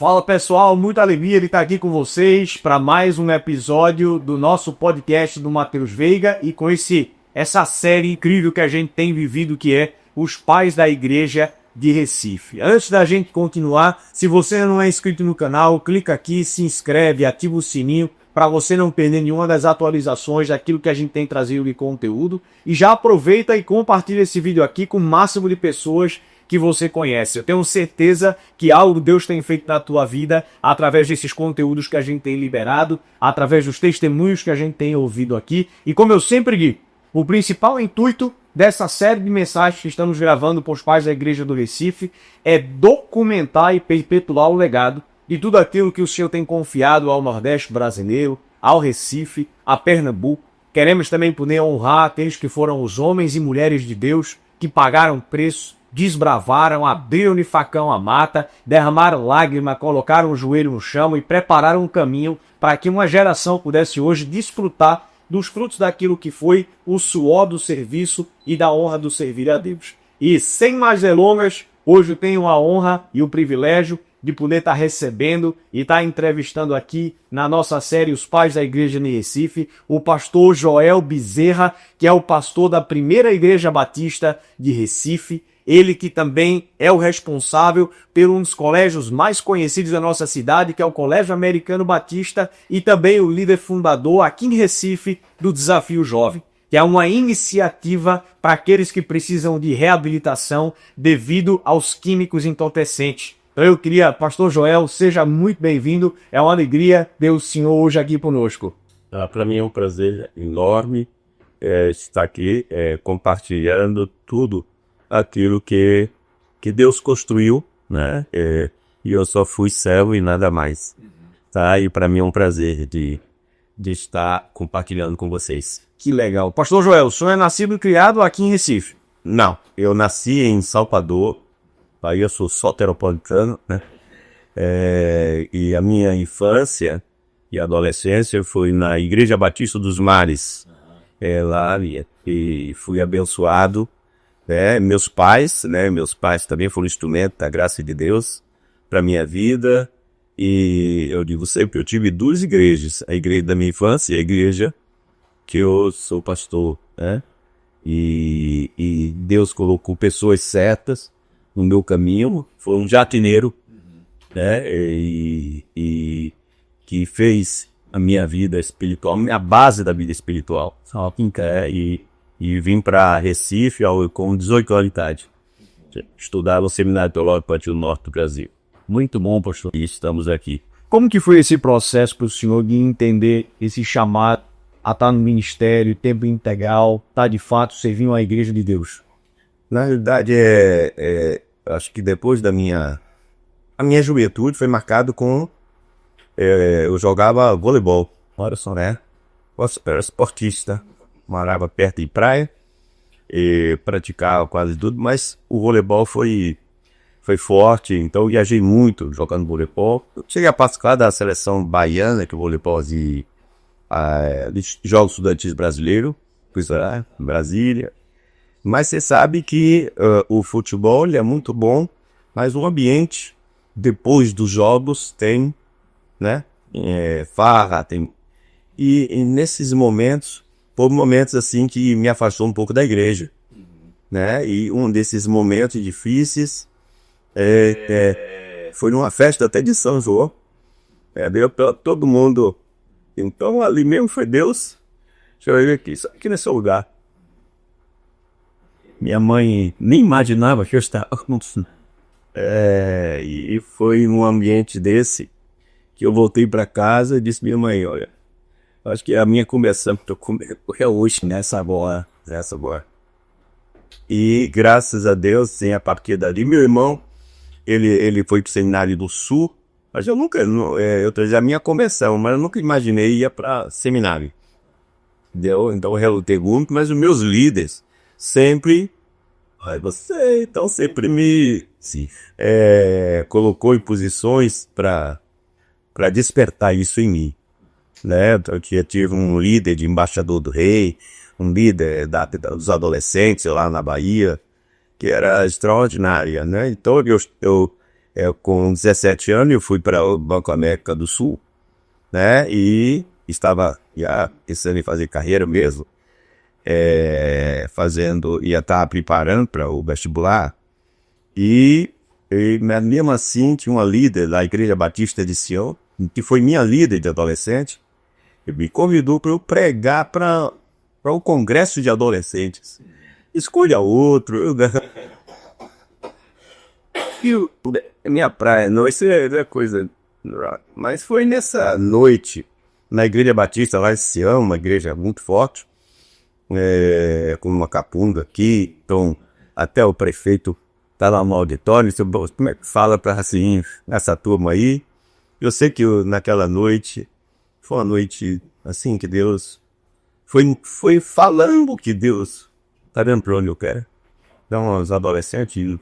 Fala pessoal, muita alegria de estar aqui com vocês para mais um episódio do nosso podcast do Matheus Veiga e com essa série incrível que a gente tem vivido, que é Os Pais da Igreja de Recife. Antes da gente continuar, se você não é inscrito no canal, clica aqui, se inscreve, ativa o sininho para você não perder nenhuma das atualizações daquilo que a gente tem trazido de conteúdo. E já aproveita e compartilha esse vídeo aqui com o máximo de pessoas que você conhece. Eu tenho certeza que algo Deus tem feito na tua vida através desses conteúdos que a gente tem liberado, através dos testemunhos que a gente tem ouvido aqui. E como eu sempre digo, o principal intuito dessa série de mensagens que estamos gravando para os pais da Igreja do Recife é documentar e perpetuar o legado de tudo aquilo que o Senhor tem confiado ao Nordeste brasileiro, ao Recife, a Pernambuco. Queremos também poder honrar aqueles que foram os homens e mulheres de Deus que pagaram preço, desbravaram, abriram de facão a mata, derramaram lágrima, colocaram o joelho no chão e prepararam um caminho para que uma geração pudesse hoje desfrutar dos frutos daquilo que foi o suor do serviço e da honra do servir a Deus. E sem mais delongas, hoje eu tenho a honra e o privilégio de poder estar recebendo e estar entrevistando aqui na nossa série Os Pais da Igreja de Recife, o pastor Joel Bezerra, que é o pastor da primeira Igreja Batista de Recife. Ele que também é o responsável por um dos colégios mais conhecidos da nossa cidade, que é o Colégio Americano Batista, e também o líder fundador aqui em Recife do Desafio Jovem, que é uma iniciativa para aqueles que precisam de reabilitação devido aos químicos entorpecentes. Então eu queria, pastor Joel, seja muito bem-vindo, é uma alegria ter o senhor hoje aqui conosco. Para mim é um prazer enorme estar aqui compartilhando tudo aquilo que Deus construiu, né? E eu só fui servo e nada mais. Tá? E para mim é um prazer de estar compartilhando com vocês. Que legal. Pastor Joel, o senhor é nascido e criado aqui em Recife? Não, eu nasci em Salvador, aí eu sou soteropolitano, né? E a minha infância e adolescência foi na Igreja Batista dos Mares, lá, e fui abençoado. Meus pais também foram instrumento da graça de Deus para minha vida, e eu digo sempre, eu tive duas igrejas, a igreja da minha infância e a igreja que eu sou pastor, né? E Deus colocou pessoas certas no meu caminho, foi um jardineiro, né? E que fez a minha vida espiritual, a base da vida espiritual, e vim para Recife com 18 anos de idade, estudar no Seminário Teológico Partido Norte do Brasil. Muito bom, pastor. E estamos aqui. Como que foi esse processo para o senhor de entender esse chamado a estar no ministério, tempo integral, estar de fato servindo a Igreja de Deus? Na realidade, acho que depois a minha juventude foi marcado com... eu jogava voleibol, olha só, né? Eu era esportista. Morava perto de praia e praticava quase tudo, mas o voleibol foi forte, então eu viajei muito jogando voleibol. Eu cheguei a participar da seleção baiana, que é o voleibol de Jogos Estudantis Brasileiros, fui lá em Brasília. Mas você sabe que o futebol ele é muito bom, mas o ambiente depois dos jogos tem, né, farra, tem... E nesses momentos, foram momentos assim que me afastou um pouco da igreja, né? E um desses momentos difíceis foi numa festa até de São João, deu para todo mundo. Então ali mesmo foi Deus. Deixa eu ver aqui, só aqui nesse lugar. Minha mãe nem imaginava que eu estava. E foi num ambiente desse que eu voltei para casa e disse: minha mãe, olha, acho que a minha conversão que eu comer é hoje nessa agora. E graças a Deus, sem a partir dali, meu irmão, ele foi para o Seminário do Sul, mas eu trazia a minha conversão, mas eu nunca imaginei ir para seminário. Então eu relutei muito, mas os meus líderes sempre, sempre me colocou em posições para despertar isso em mim. Né? Eu tive um líder de embaixador do rei, um líder dos adolescentes lá na Bahia, que era extraordinária, né? Então Com 17 anos eu fui para o Banco América do Sul, né? E estava já pensando em fazer carreira mesmo, ia estar preparando para o vestibular. E mesmo assim tinha uma líder da Igreja Batista de Sião, que foi minha líder de adolescente, e me convidou para eu pregar para o congresso de adolescentes. Escolha outro. Minha praia, não, isso é coisa. Mas foi nessa noite, na Igreja Batista lá em Sião, uma igreja muito forte, com uma capunga aqui, então até o prefeito tá lá no auditório, como é que fala para assim, essa turma aí? Eu sei que naquela noite, foi uma noite assim que Deus foi falando que Deus tá vendo para onde eu quero. Então os adolescentes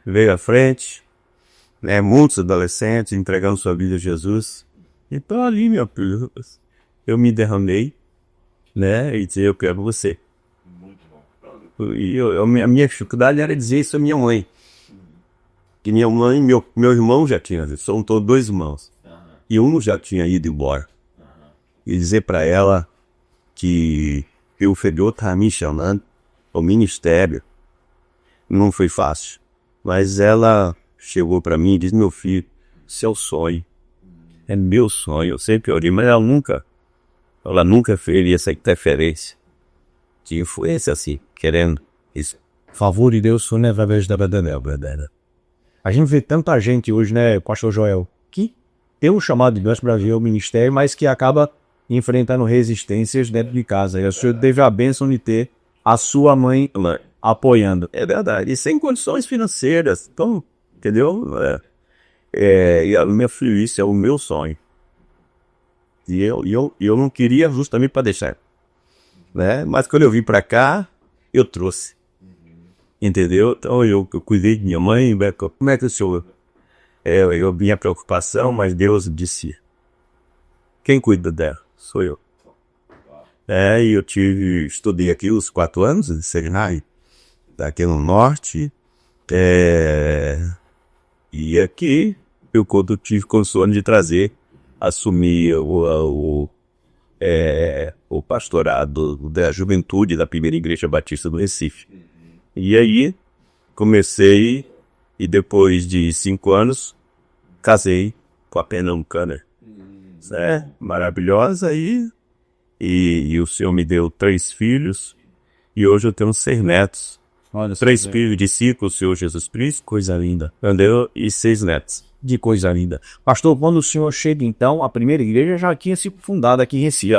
veio à frente, né, muitos adolescentes entregando sua vida a Jesus. Então ali, meu filho, eu me derramei, né, e dizer, eu quero você. E a minha dificuldade era dizer isso à minha mãe. Que minha mãe, meu irmão já tinha, são todos 2 irmãos. E um já tinha ido embora. E dizer para ela que o Senhor estava me chamando ao ministério não foi fácil. Mas ela chegou para mim e disse, meu filho, seu sonho, é meu sonho. Eu sempre orei, mas ela nunca fez essa interferência de influência assim, querendo isso. Favor de Deus foi através da verdade. A gente vê tanta gente hoje, né, pastor Joel, que tem um chamado de Deus para ver o ministério, mas que acaba enfrentando resistências dentro de casa. E o senhor teve a bênção de ter a sua mãe apoiando. É verdade, e sem condições financeiras, então, entendeu? E meu filho, isso é o meu sonho. E eu não queria justamente para deixar, né? Mas quando eu vim para cá, eu trouxe. Entendeu? Então eu cuidei de minha mãe, como é que o senhor... Eu minha preocupação, mas Deus disse, quem cuida dela? Sou eu. E eu estudei aqui os 4 anos de seminário, aqui no norte, e aqui quando eu tive condições de assumir o pastorado da juventude da primeira igreja batista do Recife. E aí comecei, e depois de 5 anos, casei com a Pernambucana. Maravilhosa, e o Senhor me deu 3 filhos, e hoje eu tenho 6 netos. Olha, 3 filhos de 5, o Senhor Jesus Cristo, coisa linda. entendeu? E 6 netos. De coisa linda. Pastor, quando o senhor chega então, a primeira igreja já tinha sido fundada aqui em Recife.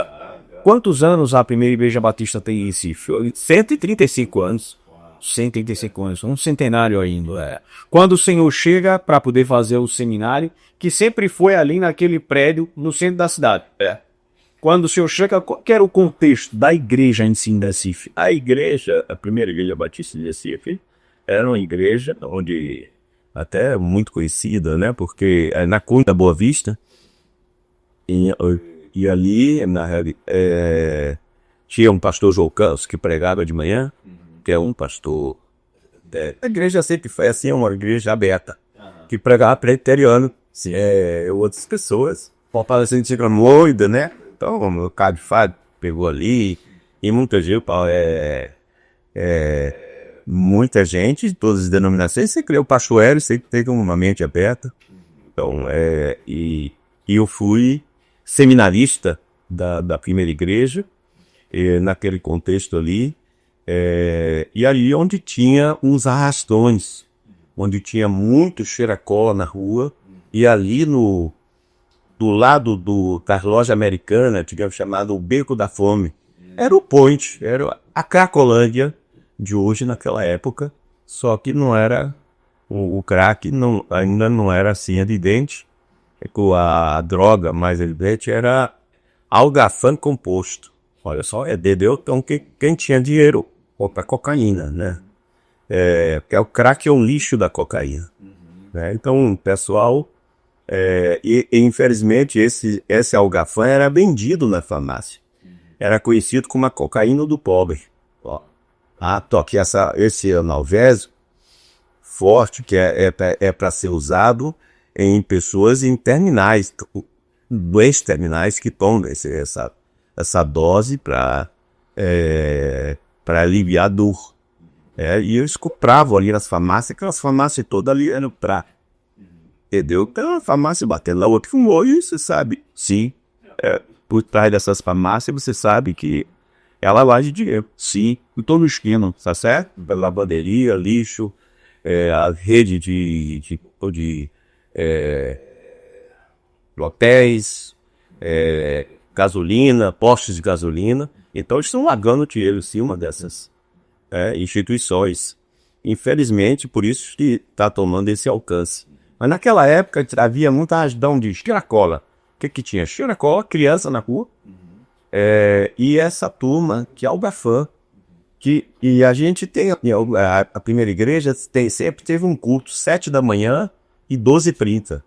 Quantos anos a primeira igreja batista tem em Recife? 135 anos. 135 anos, um centenário ainda. Quando o senhor chega para poder fazer o seminário, que sempre foi ali naquele prédio no centro da cidade. Quando o senhor chega, qual era o contexto da igreja em si em Recife? A primeira igreja batista de Recife, era uma igreja onde, até muito conhecida, né? Porque é na Cunha da Boa Vista, e ali, tinha um pastor João Campos que pregava de manhã, que é um pastor. A igreja sempre foi assim, uma igreja aberta, que pregava presbiteriano, outras pessoas. Faltava assim, fica moida, né? Então, o Cabo de Fado pegou ali, e muita gente, muita gente de todas as denominações, você criou o pastoreiro, você teve uma mente aberta. Então, e eu fui seminarista da primeira igreja, naquele contexto ali, e ali onde tinha uns arrastões, onde tinha muito cheira-cola na rua, e ali do lado das lojas americanas, digamos, chamado o Beco da Fome, era o point, era a Cracolândia de hoje naquela época, só que não era, o crack ainda não era assim evidente, com a droga mais evidente era algafã composto. Olha só, entendeu? Então quem tinha dinheiro compra cocaína, né? Porque o crack é um lixo da cocaína. Né? Então, pessoal, e infelizmente esse algafã era vendido na farmácia. Era conhecido como a cocaína do pobre. Esse analgésico forte que é para ser usado em pessoas em terminais, doentes terminais que tomam essa dose para aliviar a dor. E eles compravam ali nas farmácias, aquelas farmácias todas ali eram pra... Entendeu? Então a farmácia batendo lá, o outro fumou, e você sabe, sim, por trás dessas farmácias você sabe que é lavagem de dinheiro. Sim, em todo o esquema, tá certo? Lavanderia, lixo, a rede de hotéis, gasolina, postos de gasolina. Então eles estão largando dinheiro em cima dessas instituições. Infelizmente, por isso que está tomando esse alcance. Mas naquela época havia muita agitação de chiracola. O que tinha? Chiracola, criança na rua. E essa turma que é o Bafã. E a gente tem... A primeira igreja sempre teve um culto 7 da manhã e 12h30.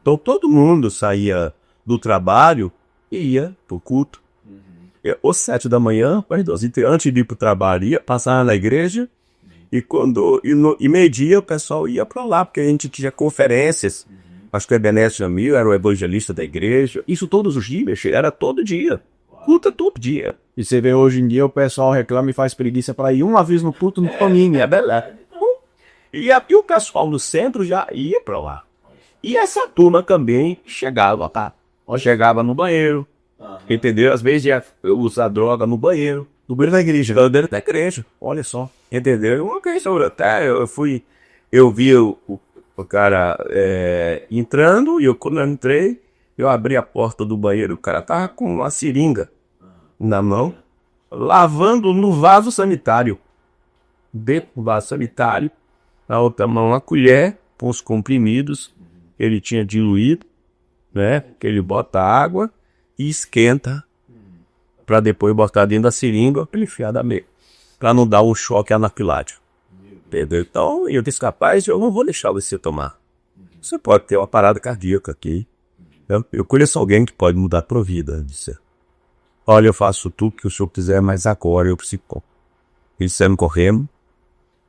Então todo mundo saía do trabalho e ia pro culto. Ou 7 da manhã, antes de ir pro trabalho, ia passar na igreja. E meio-dia o pessoal ia para lá, porque a gente tinha conferências. Acho que o Ebenezer Jamil era o evangelista da igreja. Isso todos os dias, era todo dia. Culto todo dia. E você vê hoje em dia o pessoal reclama e faz preguiça para ir uma vez no culto no domingo. É beleza. E o pessoal do centro já ia para lá. E essa turma também chegava, tá? Chegava no banheiro. Entendeu? Às vezes ia usar droga no banheiro. No banheiro da igreja. No banheiro da igreja. Olha só. Entendeu? Uma questão, até eu vi o cara entrando, e quando eu entrei, eu abri a porta do banheiro, o cara tava com uma seringa na mão, lavando no vaso sanitário. Dentro do vaso sanitário, na outra mão a colher, com os comprimidos, ele tinha diluído, né? Que ele bota água e esquenta, para depois botar dentro da seringa, para ele enfiar da meia. Para não dar um choque anafilático. Entendeu? Então, eu disse, rapaz, eu não vou deixar você tomar. Você pode ter uma parada cardíaca aqui. Eu conheço alguém que pode mudar a tua vida. Disse, olha, eu faço tudo que o senhor quiser, mas agora eu preciso. Eles saíram correndo.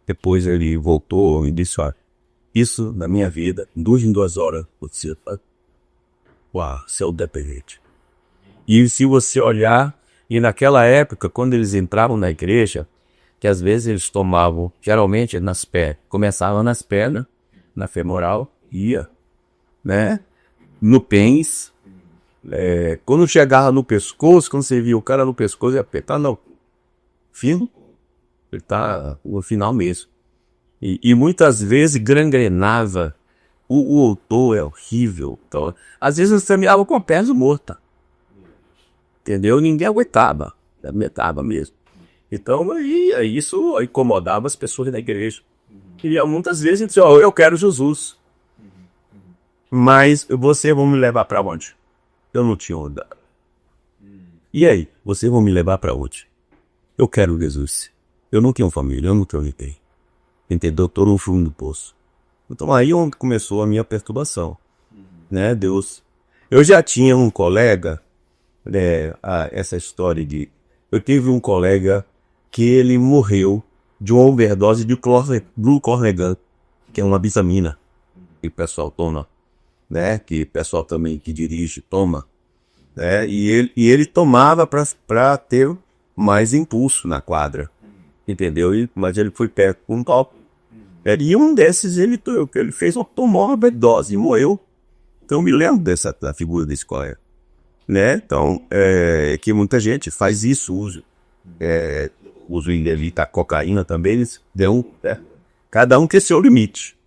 Depois ele voltou e disse, olha, isso na minha vida, 2 em 2 horas, você é o dependente. E se você olhar, e naquela época, quando eles entravam na igreja, que às vezes eles tomavam, geralmente nas pernas, começavam nas pernas, na femoral, ia, né, no pênis, quando chegava no pescoço, quando você via o cara no pescoço, ia apertar, não, fino, ele tá no final mesmo. E muitas vezes gangrenava, o odor é horrível, então, às vezes você terminava com a perna morta. Entendeu? Ninguém aguentava mesmo. Então, isso incomodava as pessoas da igreja. E muitas vezes a gente dizia, eu quero Jesus. Mas vocês vão me levar para onde? Eu não tinha onde. E aí? Vocês vão me levar para onde? Eu quero Jesus. Eu não tenho família, eu não tenho ninguém. Entendeu? Eu tô no fundo do poço. Então aí onde começou a minha perturbação. Né, Deus? Eu já tinha um colega... essa história de... Eu tive um colega que ele morreu de uma overdose de glucorregan, que é uma vitamina que o pessoal toma, né? Que o pessoal também que dirige toma, né? E ele tomava para ter mais impulso na quadra, entendeu? Mas ele foi perto com um copo. E um desses ele tomou uma overdose e morreu. Então eu me lembro da figura desse colega. Né? Então, que muita gente faz isso, uso indevido, a cocaína também, eles cada um tem seu limite.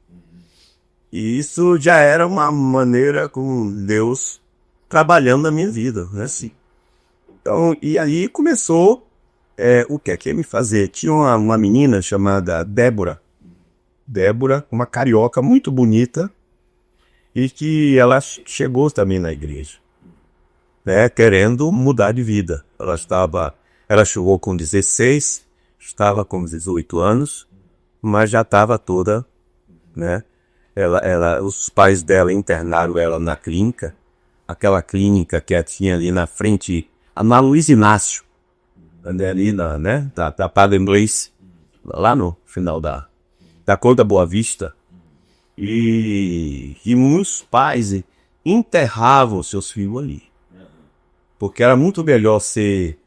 E isso já era uma maneira com Deus trabalhando na minha vida, né? Assim. Então, e aí começou o que é que ia me fazer? Tinha uma menina chamada Débora, uma carioca muito bonita, e que ela chegou também na igreja. Querendo mudar de vida. Ela chegou com 16, estava com 18 anos, mas já estava toda, né? Os pais dela internaram ela na clínica, aquela clínica que tinha ali na frente, na Luiz Inácio, ali da Padre Inglês, lá no final da Conta Boa Vista, E muitos pais enterravam seus filhos ali. Porque era muito melhor ser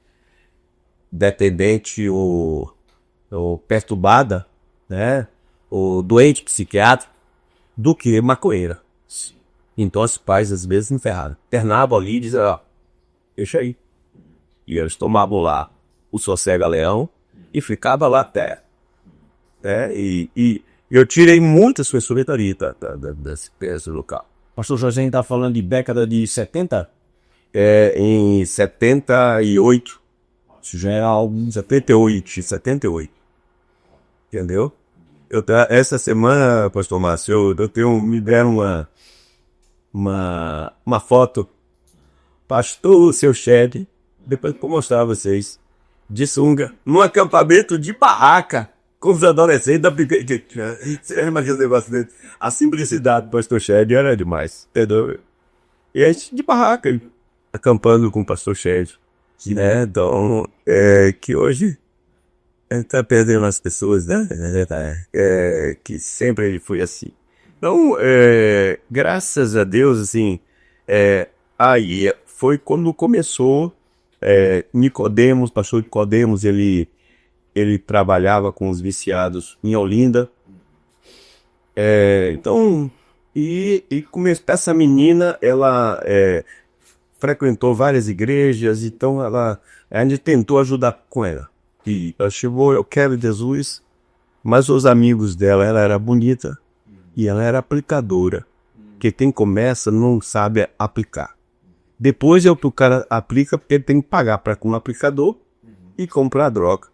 dependente ou perturbada, né? Ou doente psiquiátrico, do que maconheira. Então os pais às vezes internavam ali e diziam, ó, deixa aí. E eles tomavam lá o sossega-leão e ficava lá até. E eu tirei muitas pessoas dali desse local. Pastor José está falando de década de 70? Em 78. Isso já é algo... 78. Entendeu? Essa semana, pastor Márcio, me deram uma foto. Pastor, seu Shed, depois vou mostrar a vocês, de sunga, num acampamento de barraca, com os adolescentes da pequena. Você imagina o negócio dele? A simplicidade do pastor Shed era demais, entendeu? E a gente de barraca, acampando com o pastor Shed. Né? Então, que hoje tá perdendo as pessoas, né? Que sempre foi assim. Então, graças a Deus, assim, aí foi quando começou Nicodemos, pastor Nicodemos, ele trabalhava com os viciados em Olinda. Então, essa menina, ela frequentou várias igrejas, então a gente tentou ajudar com ela. E ela chegou, eu quero Jesus, mas os amigos dela, ela era bonita e ela era aplicadora. Porque quem começa não sabe aplicar. Depois o cara aplica porque ele tem que pagar para com um aplicador e comprar droga.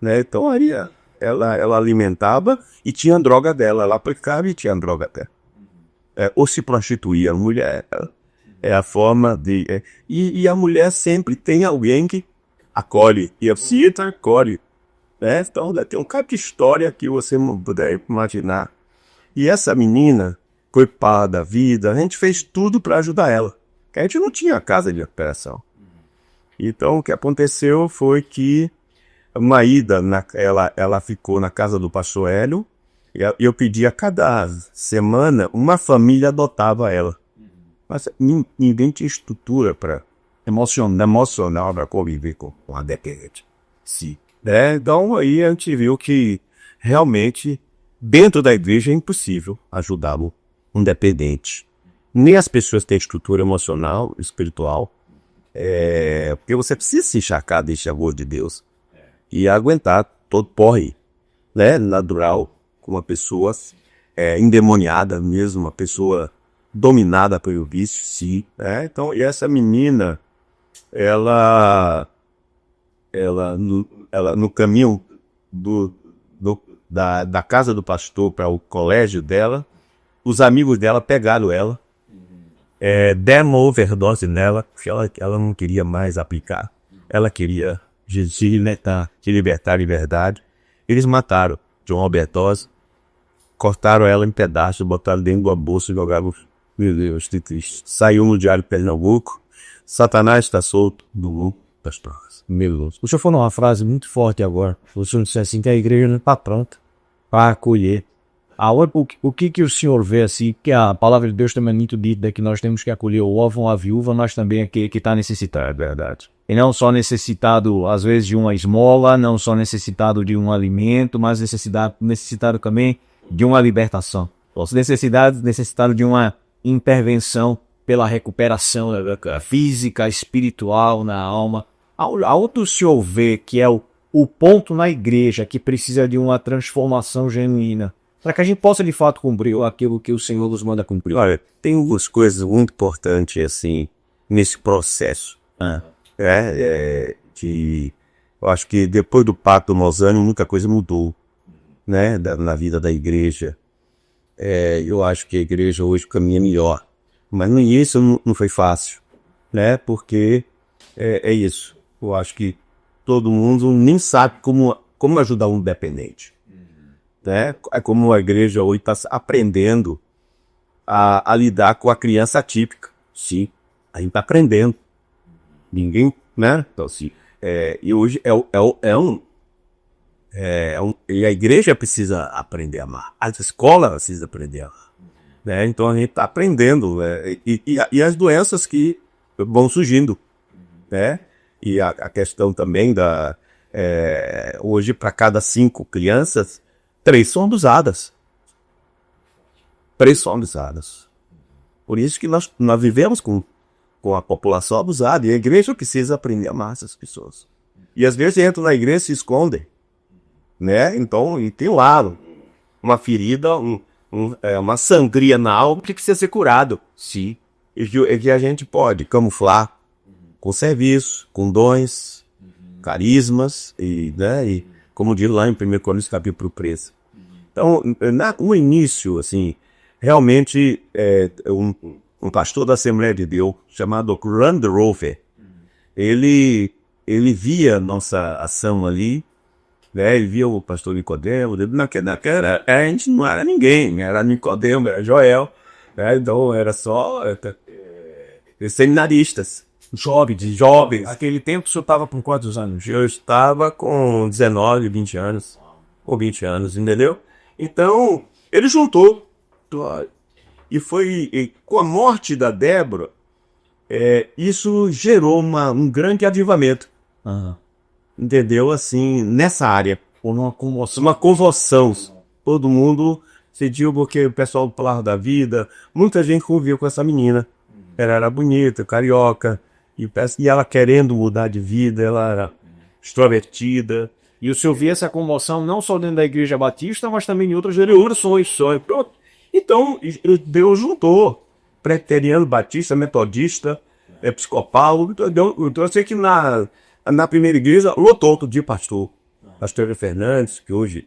Né? Então aí ela alimentava e tinha a droga dela, ela aplicava e tinha a droga dela. Ou se prostituía, a mulher... É a forma de... E a mulher sempre tem alguém que acolhe. E a Cita acolhe. Né? Então, tem um cara de história que você não puder imaginar. E essa menina, coitada da vida, a gente fez tudo para ajudar ela. A gente não tinha casa de recuperação. Então, o que aconteceu foi que uma ida, ela ficou na casa do pastor Hélio. E eu pedi a cada semana, uma família adotava ela. Mas ninguém tinha estrutura para emocional para conviver com a dependente. Sim. Então aí a gente viu que realmente dentro da igreja é impossível ajudar um dependente. Nem as pessoas têm estrutura emocional, espiritual, porque você precisa se encharcar desse amor de Deus e aguentar todo porre, né, natural, com uma pessoa endemoniada mesmo, uma pessoa dominada pelo vício, sim. Então, e essa menina, ela no caminho da casa do pastor para o colégio dela, os amigos dela pegaram ela, deram uma overdose nela, porque ela não queria mais aplicar. Ela queria se libertar de verdade. Eles mataram de uma overdose, cortaram ela em pedaços, botaram dentro de uma bolsa e jogaram. Meu Deus, que triste. Saiu no Diário de Pernambuco. Satanás está solto do mundo das drogas. Meu Deus. O senhor falou uma frase muito forte agora. O senhor disse assim que a igreja não está pronta para acolher. O que o senhor vê assim, que a palavra de Deus também é muito dita, que nós temos que acolher o órfão, a viúva, nós também aquele que está necessitado. É verdade. E não só necessitado, às vezes, de uma esmola, não só necessitado de um alimento, mas necessitado também de uma libertação. Necessitado de uma intervenção pela recuperação física, espiritual, na alma. Aonde o senhor vê que é o ponto na igreja que precisa de uma transformação genuína, para que a gente possa de fato cumprir aquilo que o Senhor nos manda cumprir? Olha, tem algumas coisas muito importantes assim, nesse processo. Eu acho que depois do Pacto Mosânico, muita coisa mudou, né, na vida da igreja. Eu acho que a igreja hoje caminha melhor. Mas no início não foi fácil, né? Porque é isso. Eu acho que todo mundo nem sabe como ajudar um dependente. Né? É como a igreja hoje está aprendendo a lidar com a criança atípica. Sim, a gente está aprendendo. Ninguém, né? Então, assim, e hoje E a igreja precisa aprender a amar. A escola precisa aprender a amar. Né? Então a gente está aprendendo. Né? E as doenças que vão surgindo. Né? E a questão também hoje, para cada 5 crianças, 3 são abusadas. 3 são abusadas. Por isso que nós vivemos com a população abusada. E a igreja precisa aprender a amar essas pessoas. E às vezes entram na igreja e se escondem. Né? Então, e tem lá uma ferida, uma sangria na alma que precisa ser curado. Sim. E que a gente pode camuflar com serviço, com dons, carismas, né? E como diz lá em 1 Coríntios capítulo 13. Então, no início, assim, realmente, um pastor da Assembleia de Deus, chamado Randy Rover, ele via nossa ação ali, né? Ele via o pastor Nicodemo, naquela a gente não era ninguém, era Nicodemo, era Joel, né? Então era só seminaristas, jovens. Aquele tempo o senhor estava com quantos anos? Eu estava com 19, 20 anos, ou 20 anos, entendeu? Então, ele juntou, e com a morte da Débora, isso gerou um grande avivamento. Entendeu? Assim, nessa área. Uma comoção. Uma convulsão. Todo mundo sentiu, porque o pessoal falava da vida. Muita gente conviveu com essa menina. Ela era bonita, carioca. E ela querendo mudar de vida. Ela era extrovertida. E o senhor via essa comoção não só dentro da Igreja Batista, mas também em outras denominações. Pronto. Então, Deus juntou. Preteriano, batista, metodista, episcopal. Então, eu sei que na primeira igreja, lotou outro dia pastor Fernandes, que hoje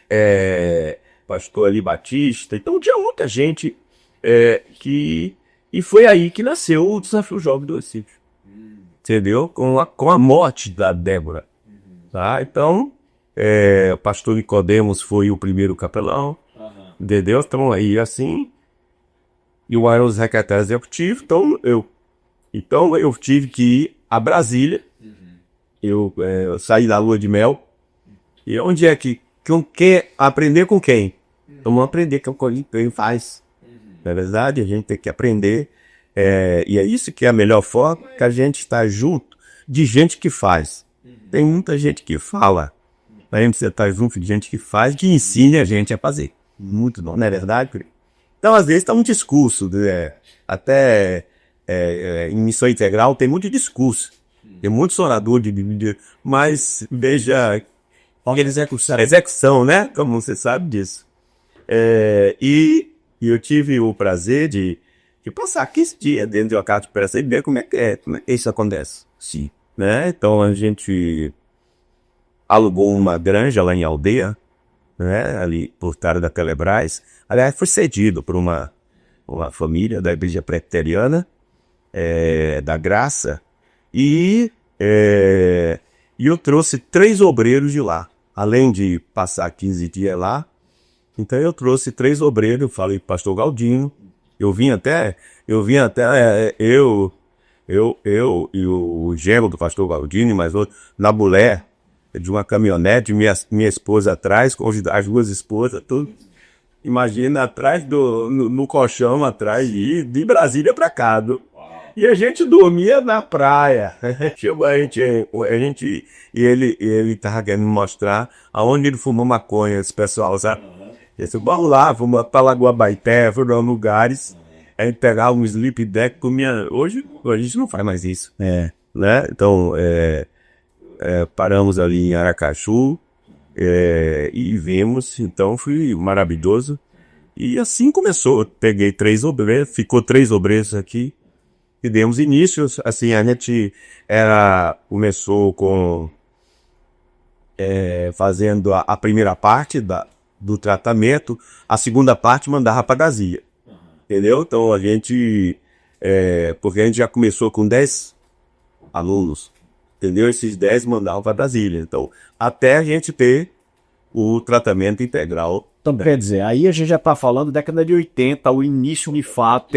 é pastor ali Batista. Então tinha muita gente e foi aí que nasceu o Desafio Jovem do Recife. Entendeu? Com a morte da Débora. Tá? Então, o pastor Nicodemos foi o primeiro capelão. Entendeu? Então aí assim, e o era o secretário executivo. Então eu tive que ir a Brasília. Eu saí da lua de mel. E onde é que aprender com quem? Vamos aprender com quem faz. Na verdade, a gente tem que aprender. E é isso que é a melhor forma, que a gente está junto de gente que faz. Tem muita gente que fala. A gente está junto de gente que faz, que ensina a gente a fazer. Muito bom, não é verdade? Então, às vezes, está um discurso. Até em missão integral tem muito discurso. Tem muitos oradores, mas veja, execução, né? Como você sabe disso. E eu tive o prazer de passar 15 dias dentro de uma casa de operação e ver como é que isso acontece. Sim. Né? Então a gente alugou uma granja lá em Aldeia, né? Ali por trás da Telebrás. Aliás, foi cedido por uma família da Igreja Presbiteriana, da Graça. E eu trouxe 3 obreiros de lá, além de passar 15 dias lá. Então eu trouxe 3 obreiros, eu falei para o pastor Galdino, eu vim até eu e o genro do pastor Galdino, mais outro, na mulher de uma caminhonete, minha esposa atrás, com as 2 esposas, tudo. Imagina, atrás no colchão, atrás de Brasília para cá. E a gente dormia na praia. E ele tava querendo mostrar aonde ele fumou maconha, esse pessoal, sabe? Vamos lá, fomos pra Lagoa Baité, foram lugares. A gente pegava um sleep deck, comia. Hoje a gente não faz mais isso. Né? Então, paramos ali em Aracaju e vimos. Então, foi maravilhoso. E assim começou. Peguei 3 obreiros, ficou 3 obreiros aqui. E demos início, assim, a gente começou fazendo a primeira parte do tratamento, a segunda parte mandava para Brasília, entendeu? Então a gente, porque a gente já começou com 10 alunos, entendeu? Esses 10 mandavam para Brasília, então até a gente ter o tratamento integral. Então, quer dizer, aí a gente já está falando década de 80, o início de fato,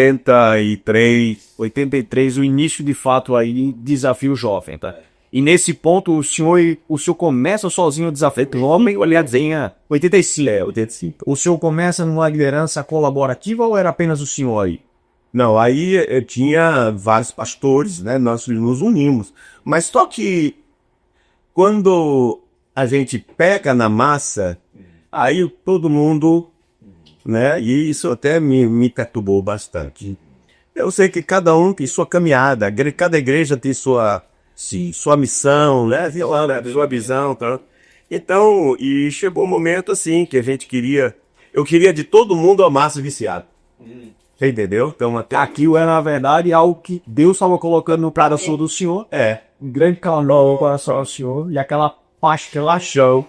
83, o início de fato aí, Desafio Jovem, tá? E nesse ponto, o senhor começa sozinho o desafio do homem, ou aliás, em 85. 85. O senhor começa numa liderança colaborativa ou era apenas o senhor aí? Não, aí tinha vários pastores, né? Nós nos unimos. Mas só que quando a gente pega na massa, aí todo mundo, né? E isso até me perturbou bastante. Eu sei que cada um tem sua caminhada, cada igreja tem sua missão, né? Sua visão, tá? Então, e chegou um momento assim que eu queria de todo mundo a massa viciada. Você entendeu? Então, até Aquilo é, na verdade, algo que Deus estava colocando no coração do senhor. Um grande calor no coração do senhor. E aquela paixão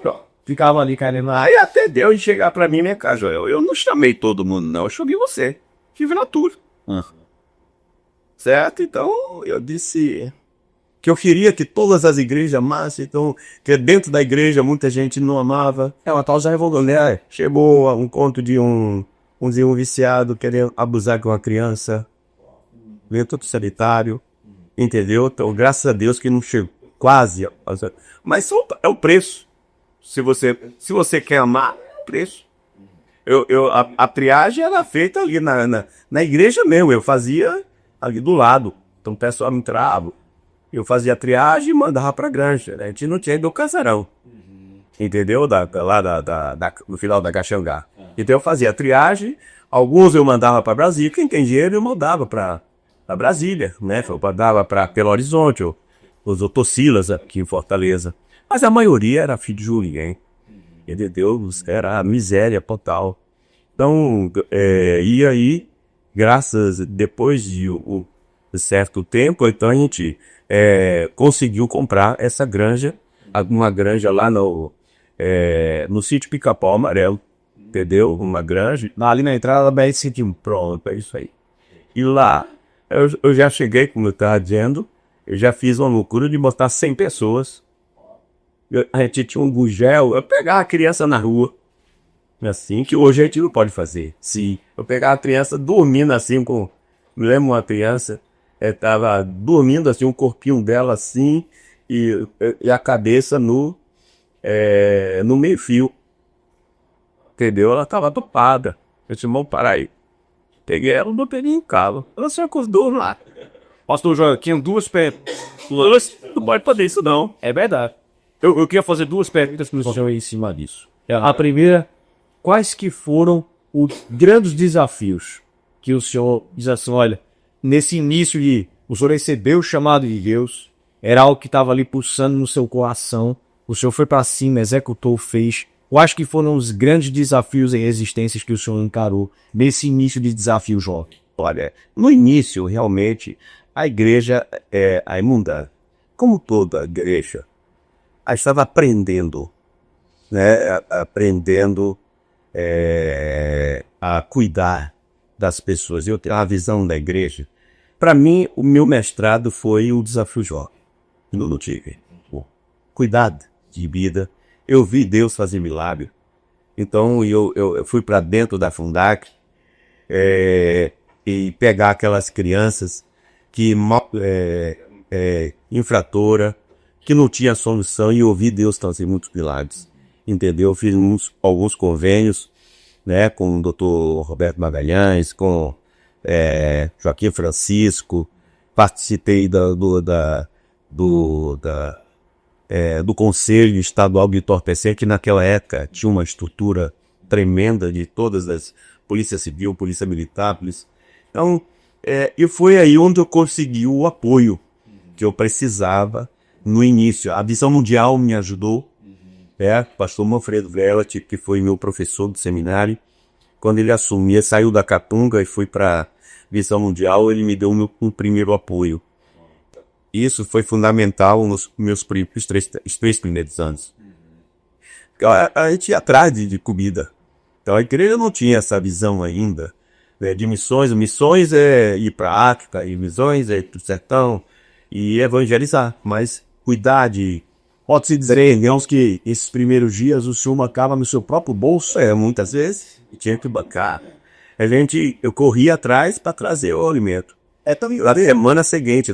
ficava ali querendo. aí até deu de chegar pra mim, né, cara, Joel? Eu não chamei todo mundo, não. Eu chamei você. Tive na tua. Certo? Então, eu disse que eu queria que todas as igrejas amassem, então, que dentro da igreja muita gente não amava. Uma tal já revoltou, Né? Chegou a um conto de um viciado querendo abusar com uma criança, veio todo sanitário, entendeu? Então, graças a Deus que não chegou quase. Mas é o preço. Se você quer amar, é o preço. A triagem era feita ali na igreja mesmo, eu fazia ali do lado. Então o pessoal me entrava, eu fazia a triagem e mandava pra granja, né? A gente não tinha do casarão. Entendeu? No final da Caxangá. Então eu fazia a triagem, alguns eu mandava para Brasília, quem tem dinheiro eu mandava para Brasília, né? Eu mandava para Belo Horizonte, os Otocilas aqui em Fortaleza. Mas a maioria era filho de Julinho, entendeu? Era a miséria total. Então, e aí, depois de um certo tempo, então a gente conseguiu comprar essa granja, uma granja lá no sítio Pica-Pau Amarelo, entendeu? Uma granja. Ali na entrada da BR-101. Pronto, é isso aí. E lá, eu já cheguei, como eu estava dizendo, eu já fiz uma loucura de botar 100 pessoas. A gente tinha um bugel, eu pegava a criança na rua, assim, que hoje a gente não pode fazer. Sim. Eu pegava a criança dormindo assim, me lembro uma criança, estava dormindo assim, o corpinho dela assim, e a cabeça no meio-fio. Entendeu? Ela estava topada. Eu disse, irmão, para aí. Peguei ela, botei em calo. Ela se acordou lá. Pastor Joaquim, duas perguntas. Não pode fazer isso, não. É verdade. Eu queria fazer duas perguntas para o senhor em cima disso. A primeira, quais que foram os grandes desafios que o senhor diz assim, olha, nesse início de o senhor recebeu o chamado de Deus, era algo que estava ali pulsando no seu coração, o senhor foi para cima, executou, fez. Quais que foram os grandes desafios e resistências que o senhor encarou nesse início de desafio jovem? Olha, no início, realmente, a igreja ainda, como toda igreja, estava aprendendo, né? Aprendendo a cuidar das pessoas. Eu tenho a visão da igreja. Para mim, o meu mestrado foi o desafio jovem. Eu não tive. Cuidado de vida. Eu vi Deus fazer milagre. Então, eu fui para dentro da Fundac e pegar aquelas crianças que infratora, que não tinha solução, e eu vi Deus fazer muitos milagres. Entendeu? Eu fiz alguns convênios, né, com o Dr. Roberto Magalhães, com Joaquim Francisco, participei do Conselho Estadual de Entorpecente, que naquela época tinha uma estrutura tremenda de todas as Polícia Civil, Polícia Militar, Então, e foi aí onde eu consegui o apoio que eu precisava no início. A Visão Mundial me ajudou, pastor Manfredo Vellat, que foi meu professor do seminário, quando ele assumiu, saiu da Catunga e foi para Visão Mundial, ele me deu um primeiro apoio. Isso foi fundamental nos meus três primeiros anos. A gente ia atrás de comida. Então a igreja não tinha essa visão ainda, né, de missões. Missões é ir para a África, e missões é ir para o sertão e evangelizar. Mas cuidar de... Pode-se dizer, digamos, que esses primeiros dias o senhor bancava no seu próprio bolso? Muitas vezes. E tinha que bancar. Eu corria atrás para trazer o alimento. É também da semana seguinte.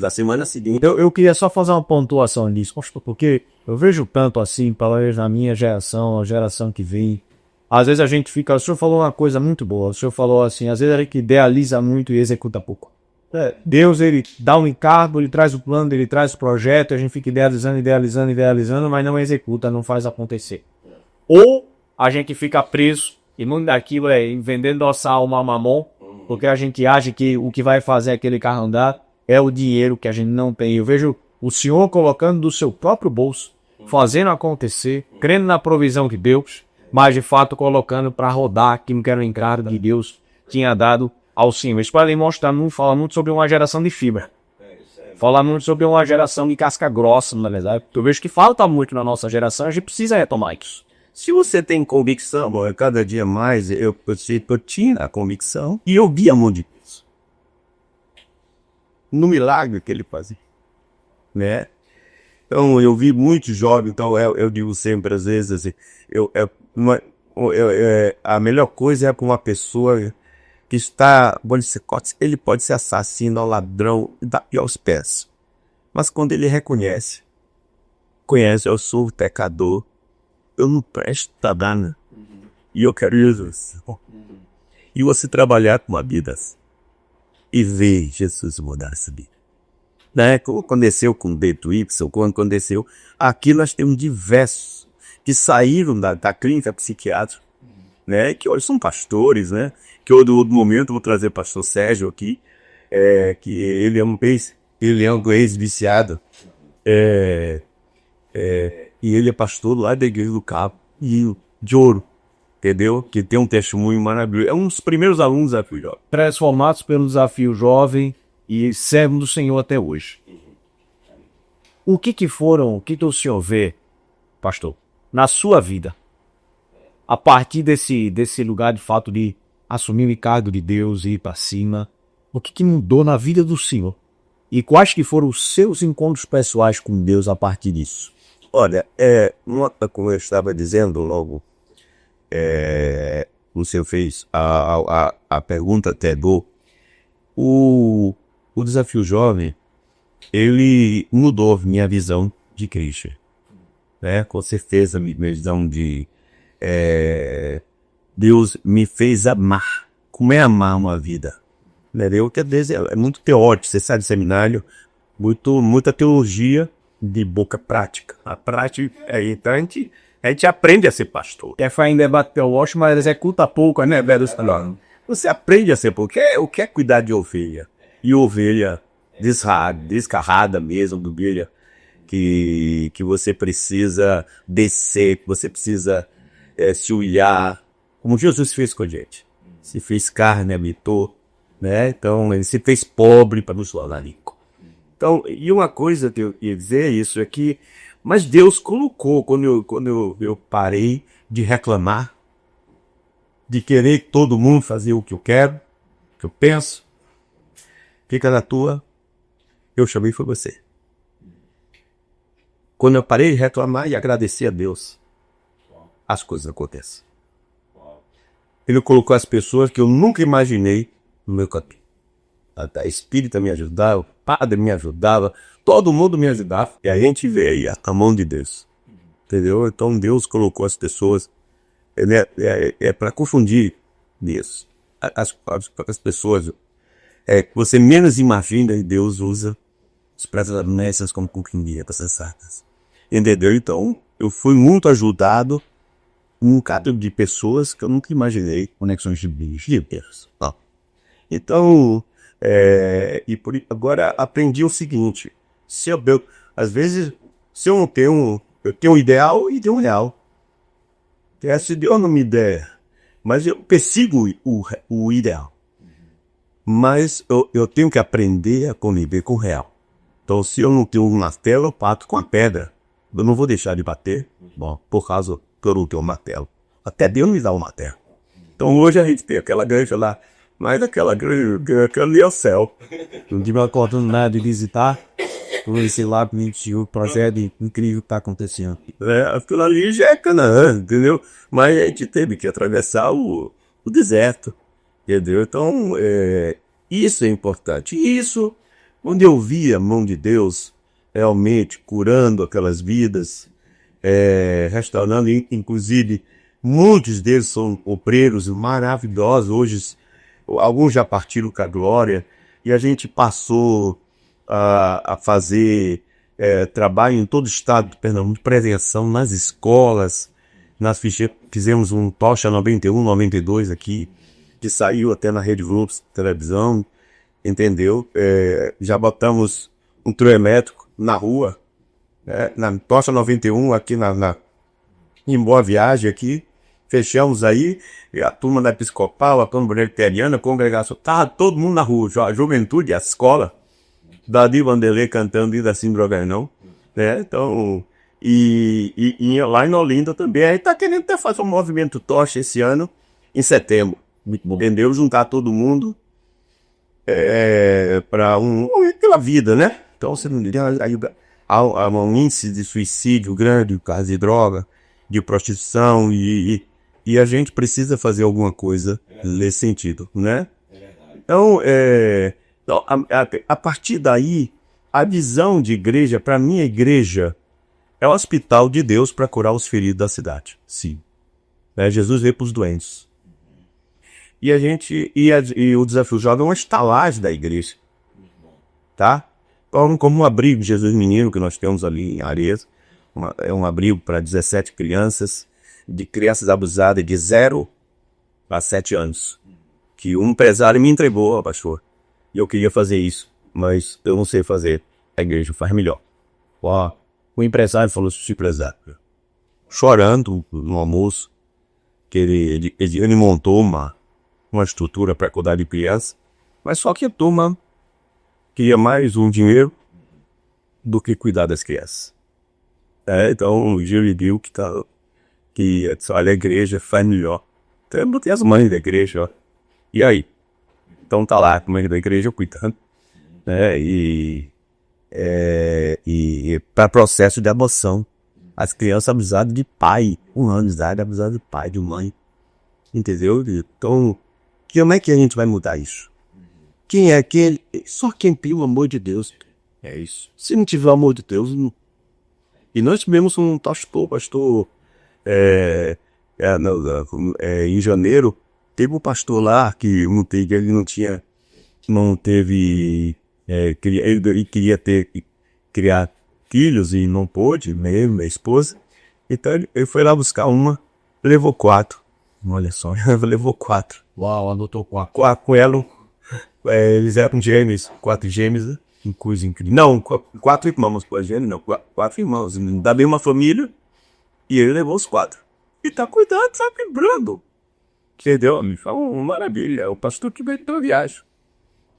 Eu queria só fazer uma pontuação nisso, porque eu vejo tanto assim, pelo menos na minha geração, a geração que vem. Às vezes a gente fica. O senhor falou uma coisa muito boa. O senhor falou assim: às vezes a gente idealiza muito e executa pouco. Deus, ele dá um encargo, ele traz o plano, ele traz o projeto, a gente fica idealizando, mas não executa, não faz acontecer. Ou a gente fica preso e muito daquilo é vendendo nossa alma a mamon, porque a gente acha que o que vai fazer aquele carro andar é o dinheiro que a gente não tem. Eu vejo o senhor colocando do seu próprio bolso, fazendo acontecer, crendo na provisão de Deus, mas de fato colocando para rodar aquilo que era o encargo que Deus tinha dado ao senhor. Isso para ele mostrar, fala muito sobre uma geração de fibra. Fala muito sobre uma geração de casca grossa, na verdade. Eu vejo que falta muito na nossa geração, a gente precisa retomar isso. Se você tem convicção, cada dia mais eu tinha a convicção e eu via muito de Deus. No milagre que ele fazia, né? Então eu vi muitos jovens, então eu digo sempre, às vezes, assim, a melhor coisa é com uma pessoa que está, ele pode ser assassino, ladrão e aos pés. Mas quando ele reconhece, eu sou pecador, eu não presto pra nada. E eu quero Jesus. E você trabalhar com uma vida assim, e ver Jesus mudar essa vida. Né? Como aconteceu com o Beto Y, quando aconteceu, aqui nós temos diversos que saíram da clínica psiquiátrica, né? Que hoje são pastores, né? Que outro momento eu vou trazer o pastor Sérgio aqui, que ele é um ex-viciado, e ele é pastor lá da Igreja do Cabo, e de Ouro, entendeu? Que tem um testemunho maravilhoso. É um dos primeiros alunos da Desafio Jovem. Transformados pelo Desafio Jovem e servem do Senhor até hoje. O que o senhor vê, pastor, na sua vida, a partir desse lugar de fato de assumir o encargo de Deus e ir para cima? O que mudou na vida do senhor? E quais que foram os seus encontros pessoais com Deus a partir disso? Olha, como eu estava dizendo logo, o senhor fez a pergunta até o Desafio Jovem, ele mudou minha visão de Cristo, né? Com certeza, minha visão de Deus me fez amar. Como é amar uma vida? Entendeu? Que às vezes é muito teórico, você sai do seminário, muita teologia de boca prática. A prática então a gente aprende a ser pastor. É faz em debate teológico, mas executa pouco, né, velho? Você aprende a ser, porque o que é cuidar de ovelha? E ovelha descarrada mesmo, ovelha que você precisa descer, que você precisa se humilhar, como Jesus fez com a gente. Se fez carne, habitou, né? Então ele se fez pobre para nos tornar rico. Então, e uma coisa que eu ia dizer é isso, é que, mas Deus colocou, quando eu parei de reclamar, de querer que todo mundo fazer o que eu quero, o que eu penso, fica na tua, eu chamei foi você. Quando eu parei de reclamar e agradecer a Deus, as coisas acontecem. Ele colocou as pessoas que eu nunca imaginei no meu caminho. A espírita me ajudava, o padre me ajudava, todo mundo me ajudava. E a gente vê aí a mão de Deus. Entendeu? Então Deus colocou as pessoas, para confundir Deus. As pessoas que você menos imagina, e Deus usa as praças honestas como confundir as sensatas. Entendeu? Então eu fui muito ajudado um caso de pessoas que eu nunca imaginei. Conexões de Deus. Então, agora aprendi o seguinte: às vezes, se eu não tenho, eu tenho um ideal e tenho um real. Se Deus não me der, mas eu persigo o ideal. Mas eu tenho que aprender a conviver com o real. Então, se eu não tenho um martelo, eu bato com a pedra. Eu não vou deixar de bater, por causa que eu não tenho um martelo. Até Deus me dá um martelo. Então, hoje a gente tem aquela granja lá, mas aquela ali é o céu. Não tive a oportunidade de visitar esse lá o projeto incrível que está acontecendo. Aquilo ali já é Canaã, entendeu? Mas a gente teve que atravessar o deserto, entendeu? Então, Isso é importante. E isso, quando eu vi a mão de Deus realmente curando aquelas vidas, restaurando, inclusive, muitos deles são obreiros maravilhosos. Hoje, alguns já partiram com a glória, e a gente passou a fazer trabalho em todo o estado de Pernambuco, de prevenção nas escolas. Nós fizemos um Tocha 91, 92 aqui, que saiu até na Rede Globo televisão, entendeu? Já botamos um trio elétrico na rua, na Tocha 91 aqui em Boa Viagem aqui. Fechamos aí, e a turma da Episcopal, a turma presbiteriana, a congregação, tava todo mundo na rua, a juventude, a escola, Davi Vanderlei cantando Ida Assim Droga Não, né? Então, e lá em Olinda também, aí tá querendo até fazer um movimento Tocha esse ano, em setembro, entendeu? Juntar todo mundo para aquela vida, né? Então, você não aí há um índice de suicídio grande, por causa de droga, de prostituição, e a gente precisa fazer alguma coisa nesse sentido, né? Então, a partir daí, a visão de igreja, para mim, a igreja é o hospital de Deus para curar os feridos da cidade. Sim. Jesus veio para os doentes. E o desafio jovem é uma estalagem da igreja. Tá? Como um abrigo de Jesus Menino que nós temos ali em Areias. É um abrigo para 17 crianças, de crianças abusadas de 0 a 7 anos. Que um empresário me entregou, pastor. E eu queria fazer isso, mas eu não sei fazer. A igreja faz melhor. O empresário falou assim, empresário, chorando no almoço, que ele montou uma estrutura para cuidar de criança, mas só que a turma queria mais um dinheiro do que cuidar das crianças. Então o Gil viu que olha, a igreja faz melhor. Então tem as mães da igreja, ó. E aí? Então tá lá, a mãe da igreja cuidando, né? E para processo de adoção. As crianças abusadas de pai, 1 ano de idade, abusadas de pai, de mãe. Entendeu? Então, como é que a gente vai mudar isso? Quem é aquele? Só quem tem o amor de Deus. É isso. Se não tiver o amor de Deus, não. E nós tivemos um pastor, em janeiro, teve um pastor lá que ele queria criar filhos e não pôde, mesmo, minha esposa. Então ele foi lá buscar uma, levou 4. Olha só, levou 4. Uau, anotou 4. Com ela, eles eram gêmeos, 4 gêmeos, né? Que coisa incrível. Não, 4 irmãos, pô, gêmeos não, 4 irmãos. Da mesma família, e ele levou os 4. E tá cuidando, tá vibrando. Entendeu? Me fala uma maravilha. É o pastor que veio da viagem.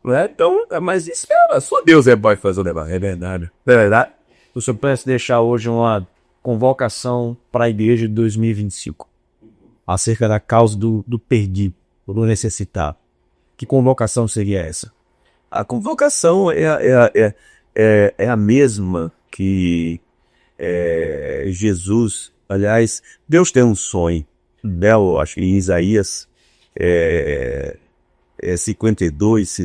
Então, mas isso só Deus vai fazer o negócio. É verdade. É verdade. O senhor parece deixar hoje uma convocação para a igreja de 2025. Acerca da causa do perdido, do necessitado. Que convocação seria essa? A convocação é a mesma que Jesus. Aliás, Deus tem um sonho. Acho que em Isaías 52,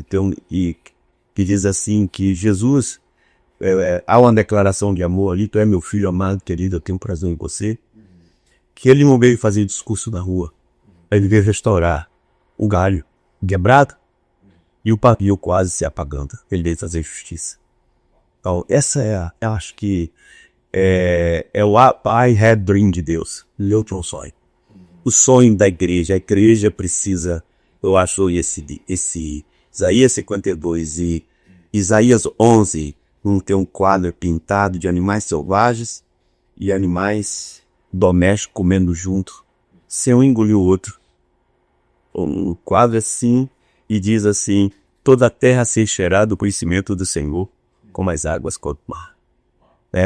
que diz assim, que Jesus, há uma declaração de amor ali, tu é meu filho amado, querido, eu tenho prazer em você, que ele não veio fazer discurso na rua, ele veio restaurar o galho quebrado e o pavio quase se apagando, ele veio fazer justiça. Então, essa eu acho que é o I had dream de Deus, meu sonho. O sonho da igreja, a igreja precisa, eu acho, esse Isaías 52 e Isaías 11, tem um quadro pintado de animais selvagens e animais domésticos comendo junto, sem um engolir o outro. Um quadro assim, e diz assim, toda a terra se encherá do conhecimento do Senhor, como as águas cobrem o mar.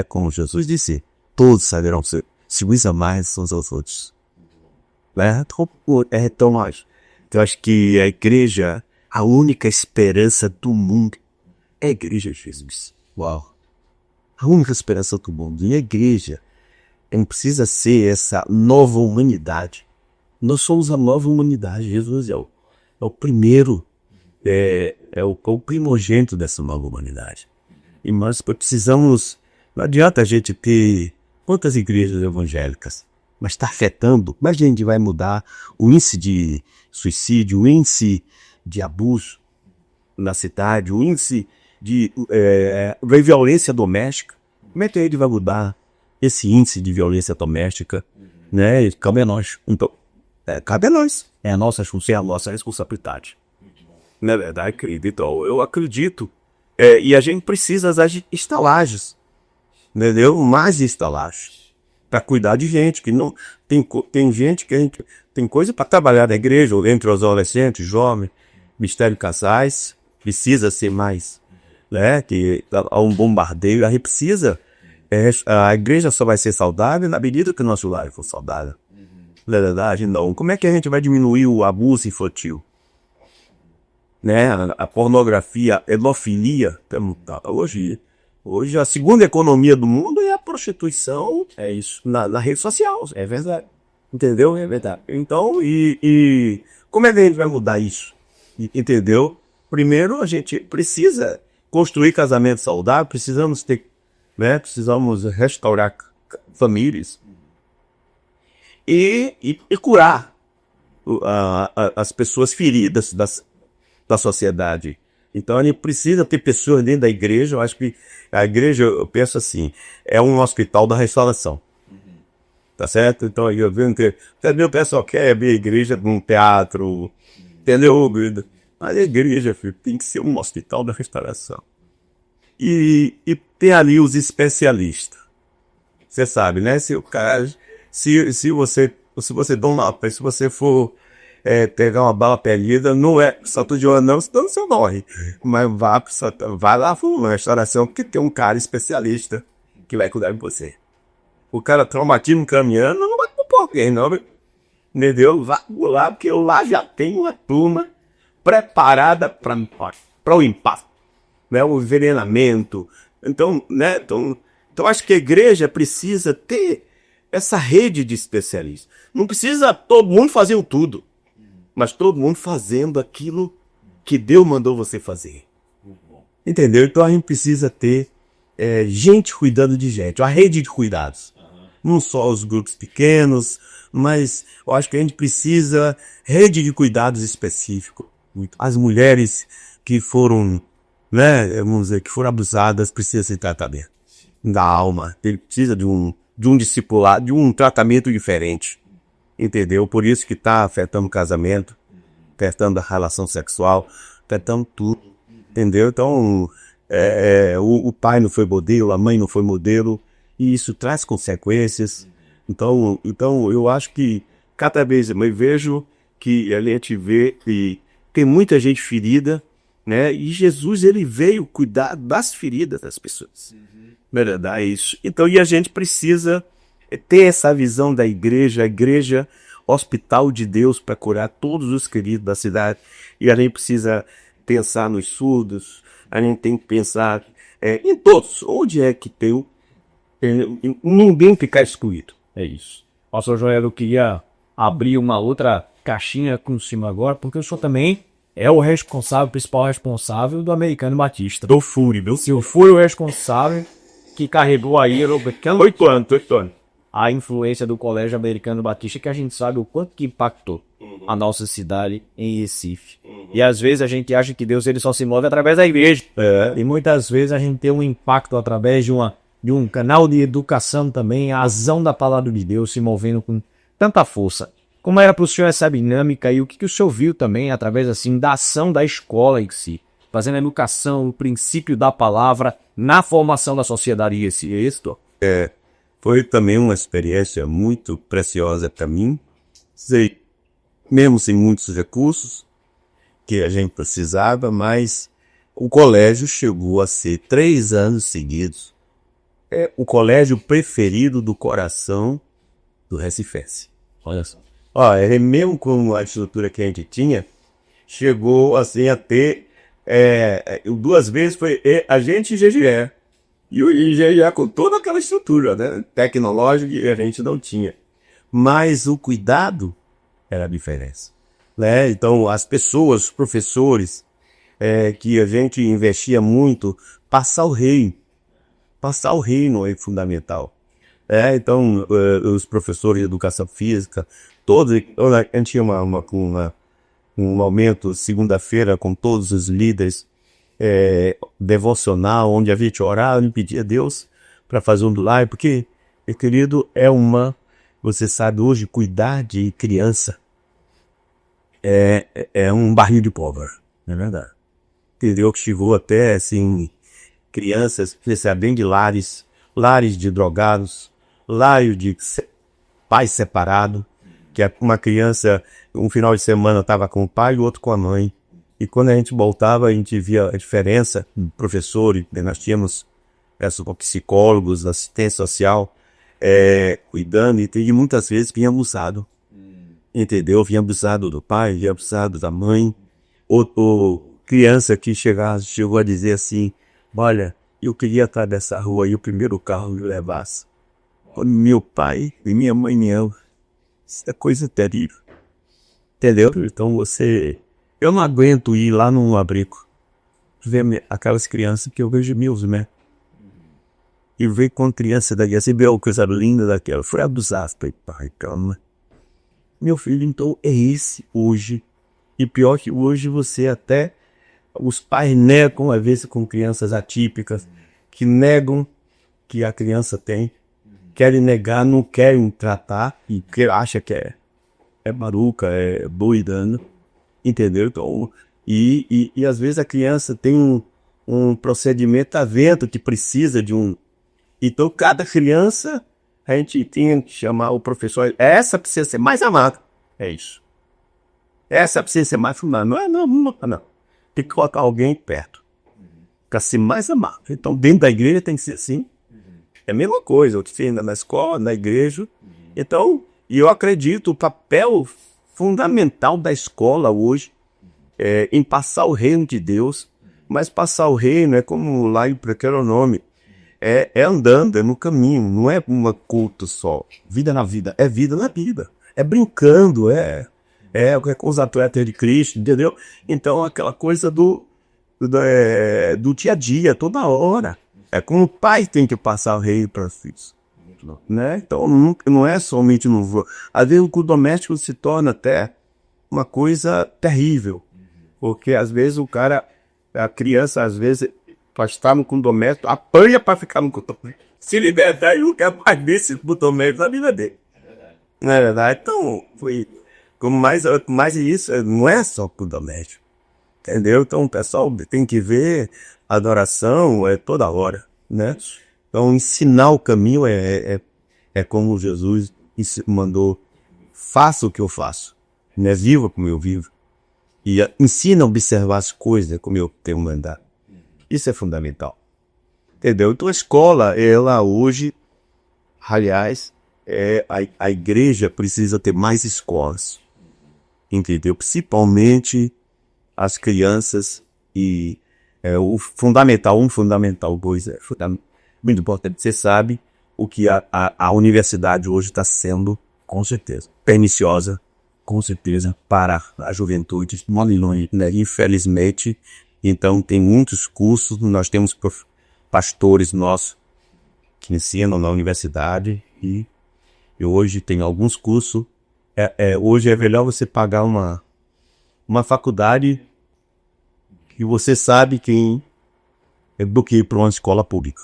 Como Jesus disse, todos saberão se os amarem uns aos outros. Então, eu acho que a igreja, a única esperança do mundo é a igreja de Jesus. Uau! A única esperança do mundo. E a igreja precisa ser essa nova humanidade. Nós somos a nova humanidade. Jesus é o primeiro é o primogênito dessa nova humanidade. E nós precisamos, não adianta a gente ter quantas igrejas evangélicas, mas está afetando, mas a gente vai mudar o índice de suicídio, o índice de abuso na cidade, o índice de violência doméstica. Como é que a gente vai mudar esse índice de violência doméstica? Né? Cabe a nós. Então, cabe a nós. É a nossa função, é a nossa responsabilidade. Na verdade, querido, então, eu acredito, e a gente precisa das estalagens, entendeu? Mais estalagens, para cuidar de gente, que não tem gente que a gente tem coisa para trabalhar na igreja, entre os adolescentes, jovens, mistério casais, precisa ser mais, né? Que há um bombardeio, a gente precisa, a igreja só vai ser saudável na medida que o nosso lar for saudável. Na verdade, não. Como é que a gente vai diminuir o abuso infantil? Né? A pornografia, a pedofilia, hoje a segunda economia do mundo é a prostituição, é isso, na rede social, é verdade, entendeu? É verdade. Então, e como é que a gente vai mudar isso? Entendeu? Primeiro a gente precisa construir casamento saudável, precisamos ter, né? Precisamos restaurar famílias e curar as pessoas feridas da sociedade. Então a gente precisa ter pessoas dentro da igreja. Eu acho que a igreja, eu penso assim, é um hospital da restauração. Tá certo? Então eu vejo que o pessoal quer ver a igreja num teatro, entendeu? Mas a igreja, filho, tem que ser um hospital da restauração. E ter ali os especialistas. Você sabe, né? Se você for pegar uma bala perdida, não é salto de ouro não, senão você morre. Mas vai lá para uma restauração, porque tem um cara especialista que vai cuidar de você. O cara traumatismo caminhando não vai culpar alguém, não. Entendeu? Vá lá, porque lá já tem uma turma preparada para o impacto, né? O envenenamento. Então, né? Então, acho que a igreja precisa ter essa rede de especialistas. Não precisa todo mundo fazer tudo, mas todo mundo fazendo aquilo que Deus mandou você fazer. Entendeu? Então a gente precisa ter gente cuidando de gente, a rede de cuidados. Não só os grupos pequenos, mas eu acho que a gente precisa rede de cuidados específicos. As mulheres que foram, né, vamos dizer, que foram abusadas precisam ser tratamento da alma. Ele precisa de um discipulado, de um tratamento diferente. Entendeu? Por isso que está afetando o casamento, afetando a relação sexual, afetando tudo. Entendeu? Então, o pai não foi modelo, a mãe não foi modelo, e isso traz consequências. Então eu acho que cada vez mais vejo que a gente vê que tem muita gente ferida, né? E Jesus, ele veio cuidar das feridas das pessoas. Verdade, é isso. Então, e a gente precisa ter essa visão da igreja, a igreja hospital de Deus para curar todos os queridos da cidade. E a gente precisa pensar nos surdos, a gente tem que pensar em todos, onde é que tem ninguém ficar excluído. É isso. Pastor Joel, eu queria abrir uma outra caixinha com o senhor agora, porque o senhor também é o principal responsável do Americano Batista. Do Fúria, viu? O senhor foi o responsável que carregou aí 8 anos. A influência do Colégio Americano Batista, que a gente sabe o quanto que impactou a nossa cidade em Recife. E às vezes a gente acha que Deus ele só se move através da igreja. E muitas vezes a gente tem um impacto através de um canal de educação também, a ação da palavra de Deus se movendo com tanta força. Como era para o senhor essa dinâmica e o que o senhor viu também através assim da ação da escola em si, fazendo a educação, o princípio da palavra na formação da sociedade em Recife? Foi também uma experiência muito preciosa para mim. Mesmo sem muitos recursos que a gente precisava, mas o colégio chegou a ser 3 anos seguidos. É o colégio preferido do coração do recifense. Olha só. Mesmo com a estrutura que a gente tinha, chegou assim a ter 2 vezes foi a gente e GGE. E o IGE com toda aquela estrutura, né, tecnológica que a gente não tinha. Mas o cuidado era a diferença. Né? Então, as pessoas, os professores, que a gente investia muito, passar o reino. Passar o reino é fundamental. Então, os professores de educação física, todos, a gente tinha um momento, segunda-feira, com todos os líderes, devocional, onde a gente orava e pedia a Deus para fazer um live, porque, meu querido, você sabe hoje, cuidar de criança é um barril de pólvora, não é verdade? Entendeu? Que chegou até, assim, crianças, você sabe, bem de lares de drogados, lares de pais separados, que uma criança, um final de semana estava com o pai e o outro com a mãe. E quando a gente voltava, a gente via a diferença, professor, e nós tínhamos psicólogos, assistência social, cuidando, e muitas vezes vinha abusado. Entendeu? Vinha abusado do pai, vinha abusado da mãe. Ou criança que chegou a dizer assim, olha, eu queria estar nessa rua e o primeiro carro me levasse. Quando meu pai e minha mãe me amam. Isso é coisa terrível. Entendeu? Então eu não aguento ir lá no abrigo, ver aquelas crianças que eu vejo meus, né? E ver com criança daqui, assim, ver uma coisa linda daquela. Foi abusado, pai, calma. Meu filho, então, é esse hoje. E pior que hoje os pais negam, às vezes, com crianças atípicas, que negam que a criança tem, querem negar, não querem tratar, e que acha que é maruca, é doidano, entendeu? Então, e às vezes a criança tem um procedimento avento que precisa de um... Então, cada criança, a gente tinha que chamar o professor, essa precisa ser mais amada, é isso. Essa precisa ser mais fundada, não. Tem que colocar alguém perto, para ser mais amado. Então, dentro da igreja tem que ser assim. É a mesma coisa, eu te na escola, na igreja. Então, e eu acredito, o papel fundamental da escola hoje em passar o reino de Deus, mas passar o reino é como lá em Deuteronômio, é andando, é no caminho, não é uma culto só. Vida na vida, é vida na vida. É brincando, é com os atletas de Cristo, entendeu? Então, aquela coisa do dia a dia, toda hora. É como o pai tem que passar o reino para os filhos. Né? Então, não é somente no voo. Às vezes, o culto doméstico se torna até uma coisa terrível. Porque, às vezes, a criança, às vezes, para estar no culto doméstico, apanha para ficar no culto doméstico. Se libertar e não quer mais ver esse culto doméstico na vida dele. Não é verdade? Então, foi... Mas isso não é só culto doméstico. Entendeu? Então, o pessoal tem que ver a adoração toda hora, né? Então, ensinar o caminho é como Jesus mandou, faça o que eu faço, né? Viva como eu vivo. E ensina a observar as coisas como eu tenho mandado. Isso é fundamental. Entendeu? Então, a escola, ela hoje, aliás, a igreja precisa ter mais escolas. Entendeu? Principalmente as crianças e um fundamental 2 muito importante. Você sabe o que a universidade hoje está sendo, com certeza, perniciosa, com certeza, para a juventude, né? Infelizmente. Então, tem muitos cursos, nós temos pastores nossos que ensinam na universidade e hoje tem alguns cursos. Hoje é melhor você pagar uma faculdade que você sabe quem do que ir para uma escola pública.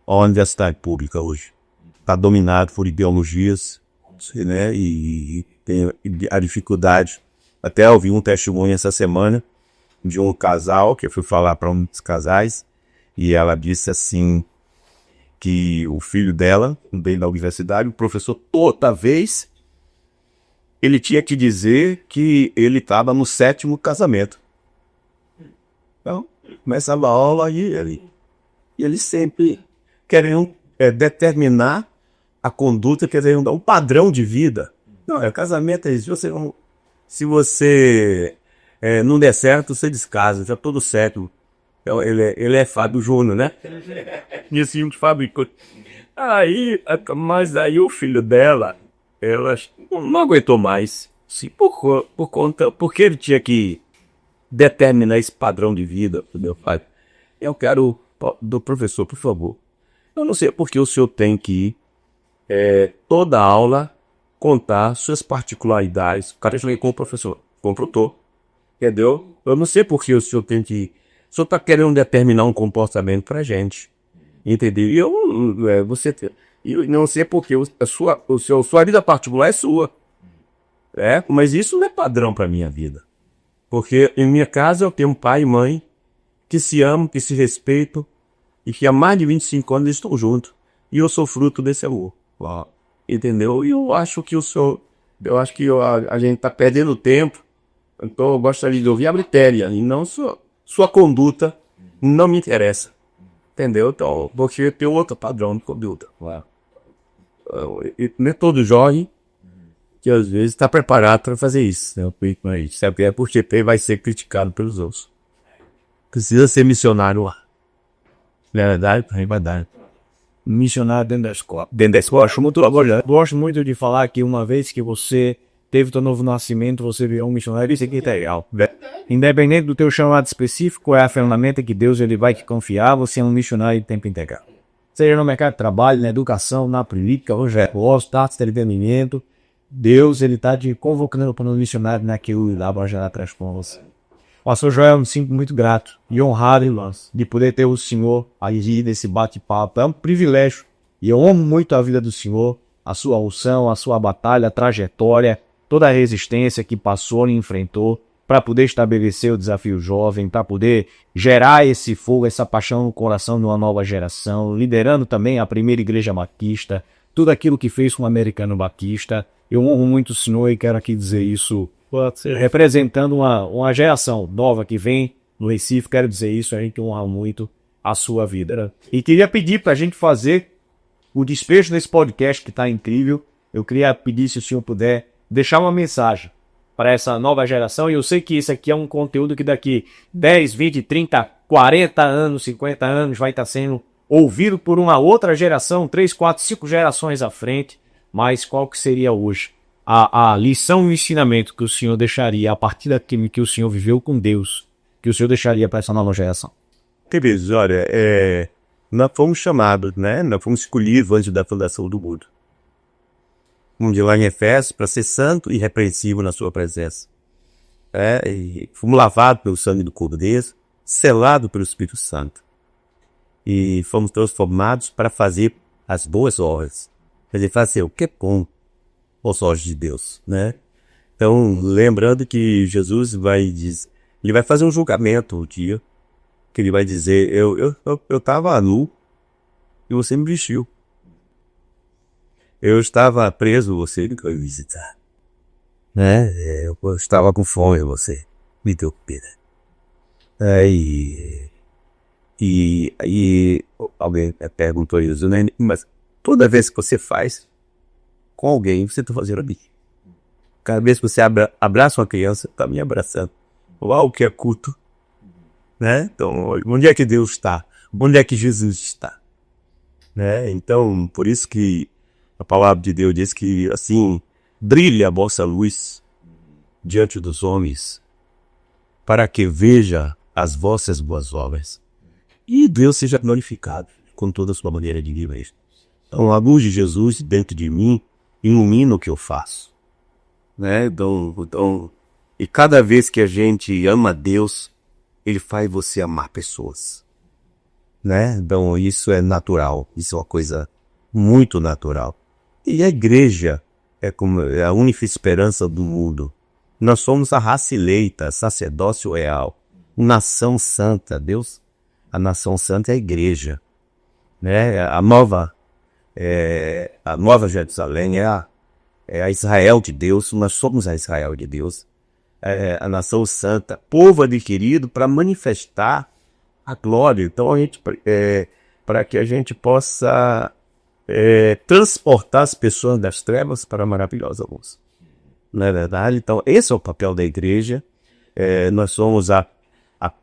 A universidade pública hoje está dominada por ideologias, né? E tem a dificuldade. Até ouvi um testemunho essa semana de um casal que eu fui falar para um dos casais e ela disse assim que o filho dela, bem na universidade, o professor toda vez ele tinha que dizer que ele estava no 7º casamento. Então, começava a aula e ele sempre querendo determinar a conduta, querendo dar um padrão de vida. Não, casamento é isso. Se você não der certo, você descasa, já tudo certo. Então, ele é Fábio Júnior, né? E assim, Fábio. Mas aí o filho dela, ela não aguentou mais. Sim, porque ele tinha que determinar esse padrão de vida para o meu pai. Eu quero, do professor, por favor, eu não sei porque o senhor tem que toda aula contar suas particularidades. O cara chega com o professor, confrontou, entendeu? Eu não sei porque o senhor tem que... O senhor está querendo determinar um comportamento para a gente, entendeu? E eu não sei porque sua vida particular é sua, mas isso não é padrão para minha vida. Porque em minha casa eu tenho um pai e mãe que se amam, que se respeitam e que há mais de 25 anos eles estão juntos. E eu sou fruto desse amor. Entendeu? E eu acho que a gente está perdendo tempo. Então eu gostaria de ouvir a Britéria e não sua conduta não me interessa. Entendeu? Então, porque tem outro padrão de conduta. E nem todo jovem que às vezes está preparado para fazer isso. Né? Sabe? É porque vai ser criticado pelos outros. Precisa ser missionário lá. Na verdade, vai dar. Missionário dentro da escola. Dentro da escola, acho muito agora. Gosto muito de falar que uma vez que você teve teu novo nascimento, você virou um missionário. Isso aqui é legal. Independente do teu chamado específico, é a ferramenta que Deus ele vai te confiar. Você é um missionário de tempo integral. Seja no mercado de trabalho, na educação, na política, projetos, artes, entretenimento. Deus ele está te convocando para um missionário naquilo lá para gerar transformação. Pastor Joel, eu me sinto muito grato e honrado, irmãos, de poder ter o Senhor aí nesse bate-papo. É um privilégio e eu amo muito a vida do Senhor, a sua unção, a sua batalha, a trajetória, toda a resistência que passou e enfrentou para poder estabelecer o desafio jovem, para poder gerar esse fogo, essa paixão no coração de uma nova geração, liderando também a primeira igreja batista, tudo aquilo que fez com o americano batista. Eu honro muito o Senhor e quero aqui dizer isso, representando uma geração nova que vem no Recife, quero dizer isso, a gente honra muito a sua vida. E queria pedir para a gente fazer o desfecho desse podcast que está incrível. Eu queria pedir se o senhor puder deixar uma mensagem para essa nova geração, e eu sei que isso aqui é um conteúdo que daqui 10, 20, 30, 40 anos, 50 anos vai estar sendo ouvido por uma outra geração, 3, 4, 5 gerações à frente, mas qual que seria hoje a lição e o ensinamento que o senhor deixaria a partir daquilo que o senhor viveu com Deus, que o senhor deixaria para essa nova geração? Queridos, olha, nós fomos chamados, né? Nós fomos escolhidos antes da fundação do mundo. Vamos de lá em Efésios para ser santo e repreensível na sua presença. E fomos lavados pelo sangue do Cordeiro, selados pelo Espírito Santo. E fomos transformados para fazer as boas obras. Quer dizer, fazer o que é bom aos olhos de Deus, né? Então, lembrando que Jesus ele vai fazer um julgamento um dia, que ele vai dizer, eu estava nu e você me vestiu. Eu estava preso, você me foi visitar. Né? Eu estava com fome, você me deu comida. E alguém perguntou isso, né? Mas toda vez que você faz com alguém, você está fazendo a mim. Cada vez que você abraça uma criança, está me abraçando. Uau, que é culto. Né? Então, onde é que Deus está? Onde é que Jesus está? Né? Então, por isso que a palavra de Deus diz que, assim, brilhe a vossa luz diante dos homens, para que veja as vossas boas obras. E Deus seja glorificado com toda a sua maneira de viver. Então, a luz de Jesus dentro de mim ilumina o que eu faço. Né? Então, e cada vez que a gente ama Deus, Ele faz você amar pessoas. Né? Então, isso é natural. Isso é uma coisa muito natural. E a igreja é a única esperança do mundo. Nós somos a raça eleita, sacerdócio real, nação santa. Deus, a nação santa é a igreja. Né? A nova Jerusalém é a Israel de Deus. Nós somos a Israel de Deus. A nação santa, povo adquirido para manifestar a glória. Então, para que a gente possa transportar as pessoas das trevas para a maravilhosa luz. Não é verdade? Então, esse é o papel da igreja. Nós somos a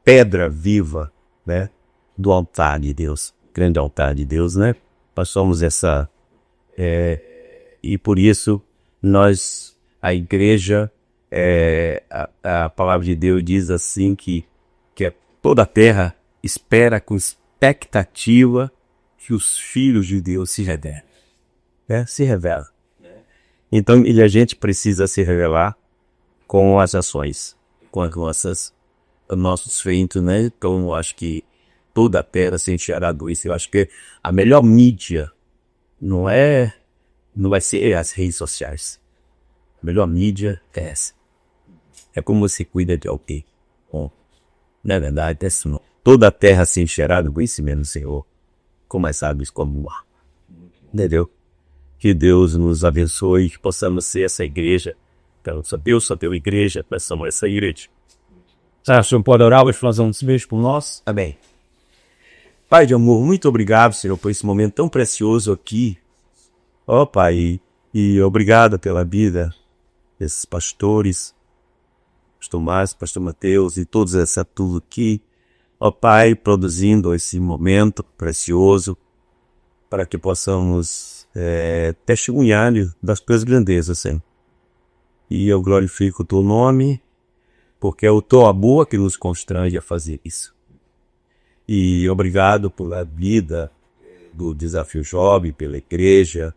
pedra viva, né, do altar de Deus, grande altar de Deus, né? Nós somos essa... e por isso, a igreja A palavra de Deus diz assim que toda a terra espera com expectativa que os filhos de Deus se revelem. Se revela. Então, a gente precisa se revelar com as ações, com os nossos feitos, né? Então, eu acho que toda a terra se encherá disso. Eu acho que a melhor mídia não vai ser as redes sociais. A melhor mídia é essa. É como você cuida de alguém. Bom, na verdade, é isso não. Toda a terra se encherá do conhecimento do Senhor, como as águas como o mar. Entendeu? Que Deus nos abençoe, que possamos ser essa igreja. Então, Deus só deu igreja, nós somos essa igreja. O senhor pode orar, vamos fazer um beijo por nós? Amém. Pai de amor, muito obrigado, Senhor, por esse momento tão precioso aqui. Ó Pai, e obrigado pela vida desses pastores, Pastor Márcio, Pastor Mateus e todos essa turma aqui. Ó Pai, produzindo esse momento precioso para que possamos testemunhar das tuas grandezas, Senhor. E eu glorifico o teu nome, porque é o teu amor que nos constrange a fazer isso. E obrigado pela vida do Desafio Jovem, pela igreja.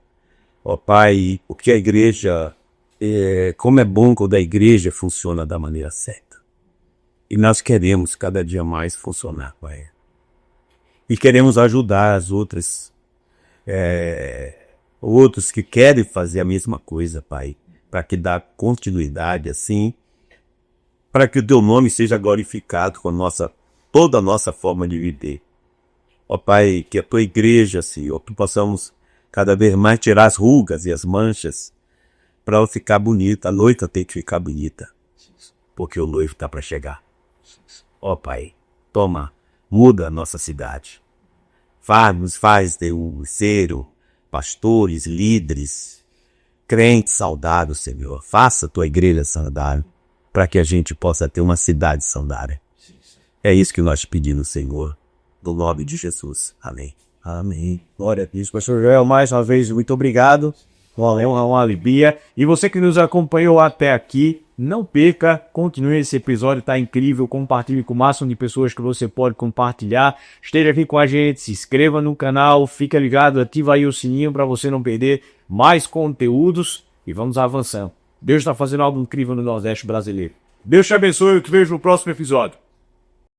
Ó Pai, o que a igreja, como é bom quando a igreja funciona da maneira certa. E nós queremos cada dia mais funcionar, Pai. E queremos ajudar as outros que querem fazer a mesma coisa, Pai. Para que dá continuidade assim, para que o teu nome seja glorificado com toda a nossa forma de viver. Ó Pai, que a tua igreja, Senhor, que possamos cada vez mais tirar as rugas e as manchas para ela ficar bonita. A noiva tem que ficar bonita, porque o noivo está para chegar. Ó Pai, toma, muda a nossa cidade. Faz de um cero, pastores, líderes, crentes saudáveis, Senhor. Faça a tua igreja saudável, para que a gente possa ter uma cidade saudável. É isso que nós pedimos, Senhor, no nome de Jesus. Amém. Amém. Glória a Deus. Pastor Joel, mais uma vez, muito obrigado. Uma alegria. E você que nos acompanhou até aqui, não perca, continue esse episódio, tá incrível. Compartilhe com o máximo de pessoas que você pode compartilhar. Esteja aqui com a gente, se inscreva no canal, fica ligado, ativa aí o sininho para você não perder mais conteúdos e vamos avançando. Deus está fazendo algo incrível no Nordeste brasileiro. Deus te abençoe, eu te vejo no próximo episódio.